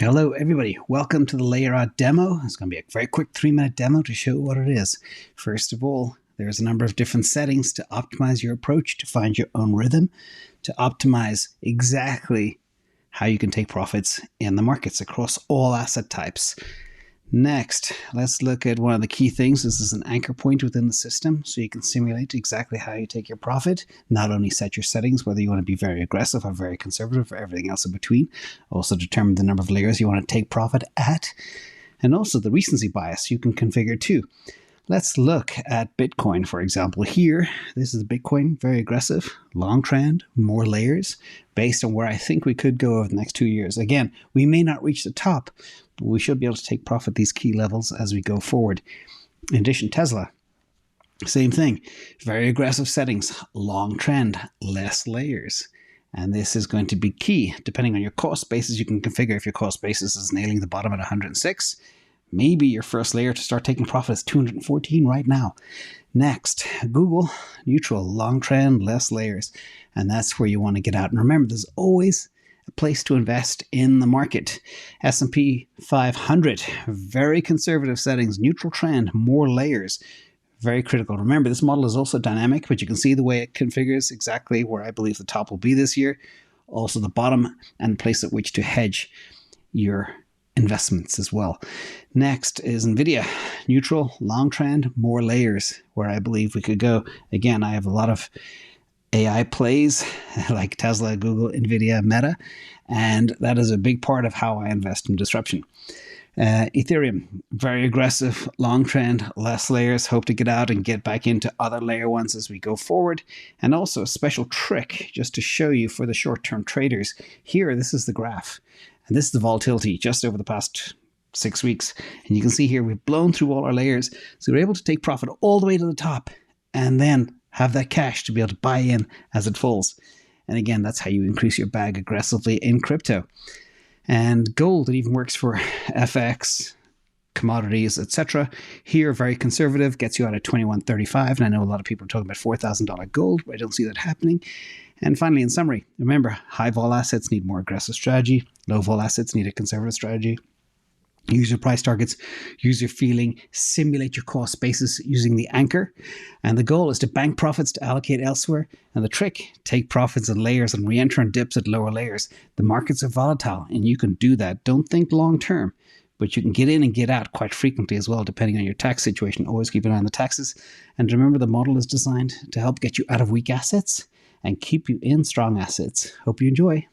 Hello everybody, welcome to the Layer demo. It's going to be a very quick 3-minute demo to show what it is. First of all, there's a number of different settings to optimize your approach, to find your own rhythm, to optimize exactly how you can take profits in the markets across all asset types. Next, let's look at one of the key things. This is an anchor point within the system, so you can simulate exactly how you take your profit. Not only set your settings, whether you want to be very aggressive or very conservative or everything else in between. Also determine the number of layers you want to take profit at. And also the recency bias you can configure too. Let's look at Bitcoin, for example. Here, this is Bitcoin, very aggressive, long trend, more layers, based on where I think we could go over the next 2 years. Again, we may not reach the top, but we should be able to take profit these key levels as we go forward. In addition, Tesla, same thing, very aggressive settings, long trend, less layers. And this is going to be key. Depending on your cost basis, you can configure if your cost basis is nailing the bottom at 106. Maybe your first layer to start taking profit is 214 right now. Next, Google, neutral, long trend, less layers. And that's where you want to get out. And remember, there's always a place to invest in the market. S&P 500, very conservative settings, neutral trend, more layers. Very critical. Remember, this model is also dynamic, but you can see the way it configures exactly where I believe the top will be this year. Also the bottom and the place at which to hedge your investments as well. Next is NVIDIA, neutral, long trend, more layers, where I believe we could go. Again, I have a lot of AI plays like Tesla, Google, NVIDIA, Meta, and that is a big part of how I invest in disruption. Ethereum, very aggressive, long trend, less layers, hope to get out and get back into other layer ones as we go forward. And also a special trick just to show you for the short-term traders. Here, this is the graph. And this is the volatility just over the past 6 weeks. And you can see here we've blown through all our layers. So we're able to take profit all the way to the top and then have that cash to be able to buy in as it falls. And again, that's how you increase your bag aggressively in crypto. And gold, it even works for FX, commodities, etc. Here, very conservative, gets you out at 21.35. And I know a lot of people are talking about $4,000 gold, but I don't see that happening. And finally, in summary, remember, high vol assets need more aggressive strategy. Low vol assets need a conservative strategy. Use your price targets, use your feeling, simulate your cost basis using the anchor. And the goal is to bank profits to allocate elsewhere. And the trick, take profits in layers and re-enter on dips at lower layers. The markets are volatile and you can do that. Don't think long term, but you can get in and get out quite frequently as well, depending on your tax situation. Always keep an eye on the taxes. And remember, the model is designed to help get you out of weak assets and keep you in strong assets. Hope you enjoy.